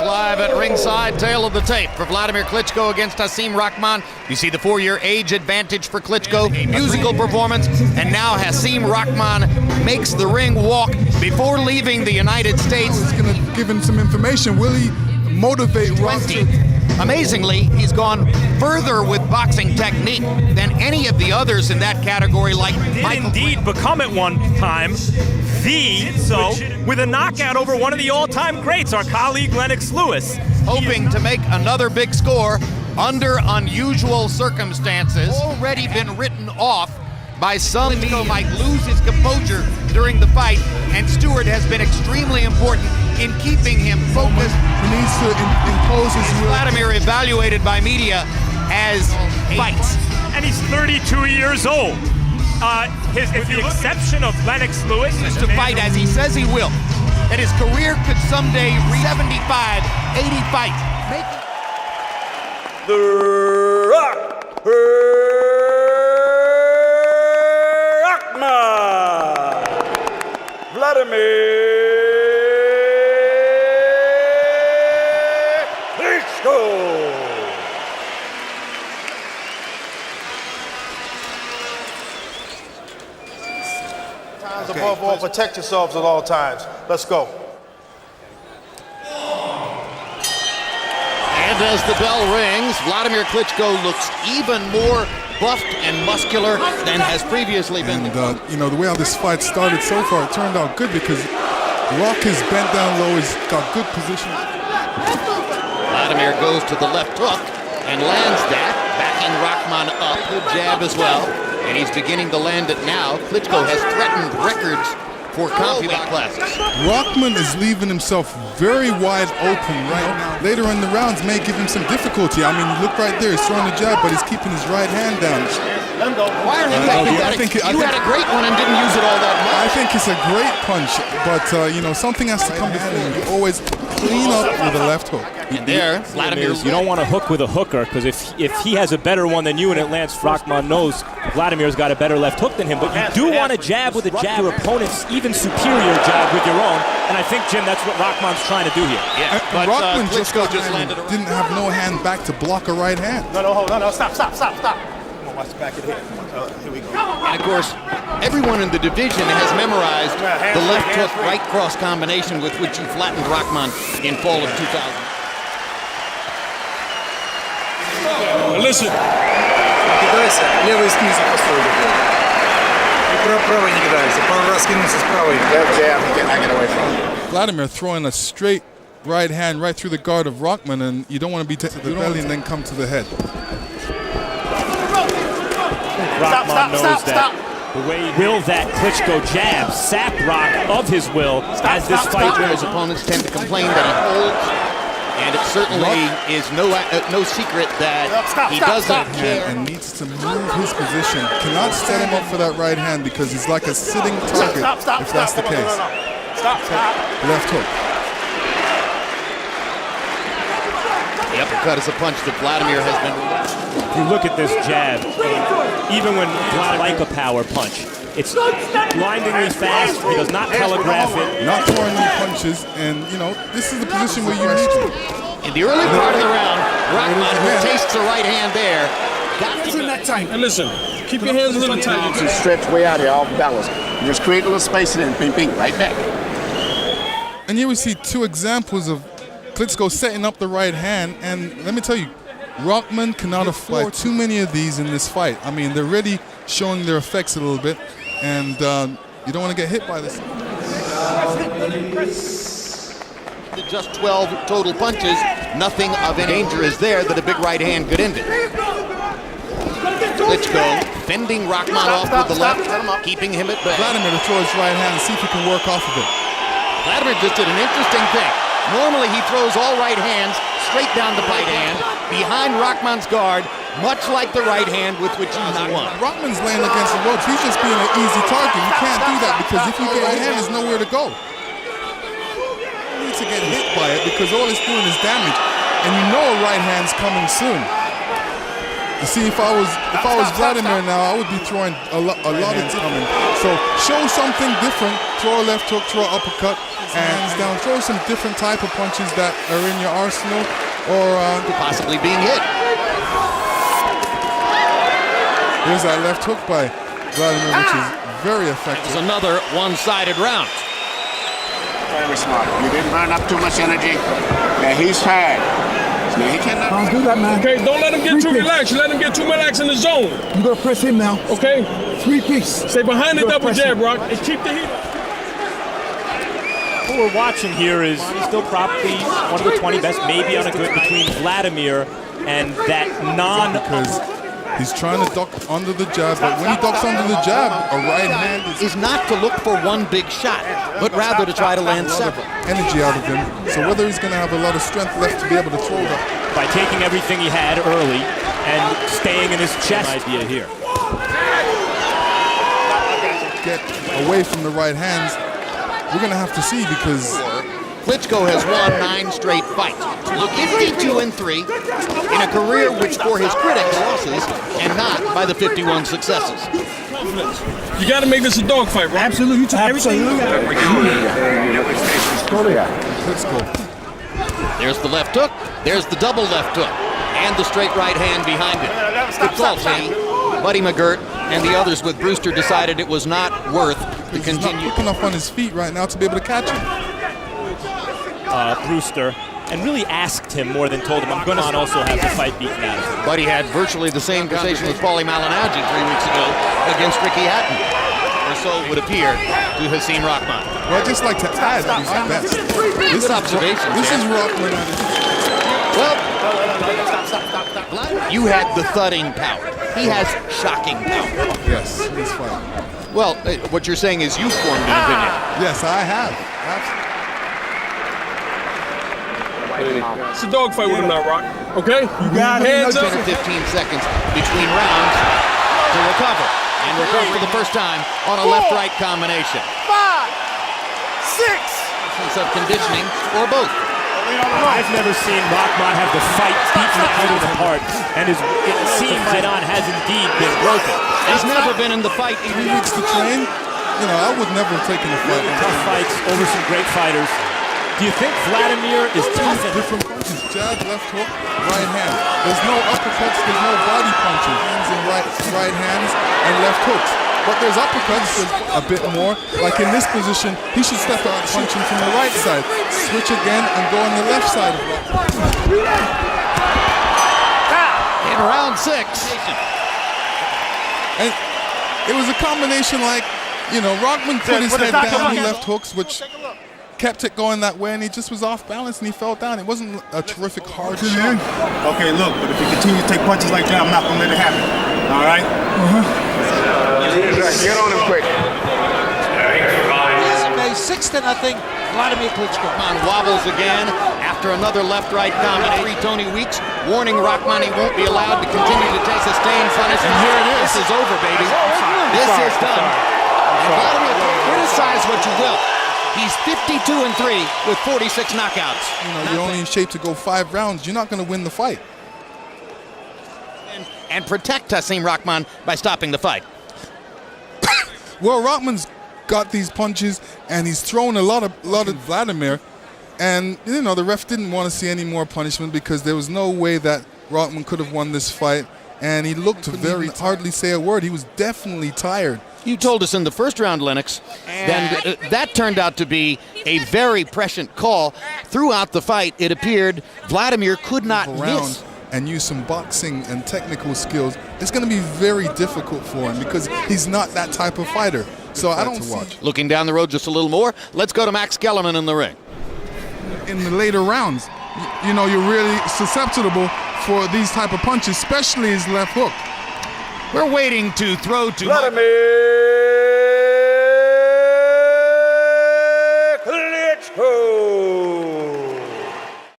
live at ringside, tail of the tape for Wladimir Klitschko against Hasim Rahman. You see the 4-year age advantage for Klitschko, a musical performance, and now Hasim Rahman makes the ring walk before leaving the United States. He's going to give him some information. Will he motivate Rocky? Amazingly, he's gone further with boxing technique than any of the others in that category, like Michael. Indeed become at one time with a knockout over one of the all-time greats, our colleague Lennox Lewis. Hoping to make another big score under unusual circumstances. Already been written off by some. Klitschko might lose his composure during the fight, and Stewart has been extremely important in keeping him focused. He needs to impose his will. Wladimir evaluated by media as fights. And he's 32 years old. With the exception of Lennox Lewis. To fight as he says he will. And his career could someday reach 75, 80 fights. The Rock Rahman, Wladimir Klitschko. Above all, protect yourselves at all times. Let's go. And as the bell rings, Wladimir Klitschko looks even more buffed and muscular than has previously been. And you know, the way how this fight started so far, it turned out good because Rock is bent down low, he's got good position. Wladimir goes to the left hook and lands that, backing Rahman up, good jab as well. And he's beginning to land it now. Klitschko has threatened records for combat classes. Rahman is leaving himself very wide open right now. Later in the rounds may give him some difficulty. I mean, look right there, he's throwing the jab, but he's keeping his right hand down. You had a great one and didn't use it all that much. I think it's a great punch, but you know, something has to come before you. Always clean up with the left hook. And there, Wladimir, you don't want to hook with a hooker, because if he has a better one than you and it lands, Rahman knows Vladimir's got a better left hook than him. But you do want to jab with a jab, your opponent's even superior jab with your own. And I think, Jim, that's what Rahman's trying to do here. Yeah, but Rahman just landed. Didn't have no hand back to block a right hand. No, stop. Come on, watch the back of the head. Here we go. And of course, everyone in the division has memorized the left hook right cross combination with which he flattened Rahman in fall of 2000. Listen. Кидайся, левый снизу постой. И правый не кидайся. Пару раз кинулся с правой. Wladimir throwing a straight right hand right through the guard of Rahman, and you don't want to be to the belly and then come to the head. Rahman knows that. The way will that Klitschko jab sap Rock of his will as this fight His opponents tend to complain that he holds. And it certainly is no secret that he doesn't care. And needs to move his position. Cannot set him up for that right hand because he's like a sitting target if that's the case. Left hook. The uppercut is a punch that Wladimir has been. If you look at this jab, even when Wladimir like a power punch, it's blindingly fast. He does not telegraph it. Not throwing any punches, and you know, this is the position where you need to. In the early part of the round, Rahman, who tastes the right hand there, got in that time. And listen, keep your hands a little tight. Just stretch way out here, off balance. And just create a little space and then ping, right back. And here we see two examples of Klitschko setting up the right hand, and let me tell you, Rahman cannot afford too many of these in this fight. I mean, they're really showing their effects a little bit, and you don't want to get hit by this. just 12 total punches. Nothing of any danger is there that a big right hand could end it. Klitschko fending Rahman off with the left, keeping him at bay. Wladimir to throw his right hand and see if he can work off of it. Wladimir just did an interesting thing. Normally he throws all right hands straight down the right hand, behind Rahman's guard, much like the right hand with which he's won. Rahman's laying against the ropes. He's just being an easy target. You can't do that because if you get a hand, there's nowhere to go. You need to get hit by it because all it's doing is damage. And you know a right hand's coming soon. You see, if I was Wladimir now, I would be throwing a lot of coming. So show something different. Throw a left hook, throw an uppercut, hands down. Throw some different type of punches that are in your arsenal, or Possibly being hit. there's that left hook by Wladimir, which is very effective. It's another one-sided round. Very smart. You didn't burn up too much energy. Yeah, he's tired. Yeah, he cannot. Don't do that, man. Okay, don't let him get too relaxed. Let him get too relaxed in the zone. You gotta press him now. Okay? 3-piece. Stay behind the double jab, Rock, and keep the heat. What we're watching here is he's still probably one of the 20 best, maybe on a good between Wladimir and that Because he's trying to duck under the jab, but when he ducks under the jab, a right hand Is not to look for one big shot, but rather to try to land several. energy out of him. So whether he's going to have a lot of strength left to be able to throw that. by taking everything he had early and staying in his chest. Idea here. Get away from the right hands. We're going to have to see, because Klitschko has won 9 straight fights. 52-3 in a career which, for his critics, losses, and not by the 51 successes. You got to make this a dogfight, Rock. Absolutely. You took everything. Klitschko. There's the left hook, there's the double left hook, and the straight right hand behind it. Buddy McGirt and the others with Brewster decided it was not worth the He's not continued. quick enough on his feet right now to be able to catch him. Brewster, and really asked him more than told him, I'm going to also have the fight beaten out of him. Buddy had virtually the same conversation with Paulie Malignaggi 3 weeks ago against Ricky Hatton. Or so it would appear to Hasim Rahman. Well, I'd just like to add, he's the best. Good observation. This is Rahman. Well, you had the thudding power. He has shocking power. Yes, he's fine. Well, what you're saying is you formed an opinion. Yes, I have. Absolutely. It's a dogfight with him now, Rock. Okay? You got it. Hands 10 up. or 15 seconds between rounds to recover. And recover for the first time on a left-right combination. 5, 6. Of conditioning or both. I've never seen Rahman have the fight beaten out of the park, and it seems that on has indeed been broken. He's never been in the fight. 3 weeks to train. You know, I would never have taken a fight. Tough fights over some great fighters. Do you think Wladimir is tough? Different punches, jab, left hook, right hand. There's no uppercuts, there's no body punches. Hands and right hands and left hooks. But there's uppercuts, there's a bit more. Like in this position, he should step out punching from the right side. Switch again and go on the left side of it. In round 6. And it was a combination like, you know, Rahman put his head down, he left hooks, which kept it going that way, and he just was off balance and he fell down. It wasn't a terrific hard shot. Okay, look, but if you continue to take punches like that, I'm not going to let it happen. All right? Get on him quick. Yesterday, 6-0, Wladimir Klitschko. Rahman wobbles again after another left-right combination. Tony Weeks warning Rahman he won't be allowed to continue to take sustained punishment. And here it is. This is over, baby. This is done. And Wladimir, criticize what you will. He's 52-3 with 46 knockouts. You know, you're only in shape to go 5 rounds. You're not going to win the fight. And protect Hasim Rahman by stopping the fight. Well, Rahman's got these punches, and he's thrown a lot of Wladimir, and you know the ref didn't want to see any more punishment because there was no way that Rahman could have won this fight, and he looked very hardly say a word. He was definitely tired. You told us in the first round, Lennox, then that turned out to be a very prescient call. Throughout the fight, it appeared Wladimir could not miss. And use some boxing and technical skills. It's going to be very difficult for him because he's not that type of fighter. So I don't watch. Looking down the road just a little more, let's go to Max Kellerman in the ring. In the later rounds, you know, you're really susceptible for these type of punches, especially his left hook. We're waiting to throw to Wladimir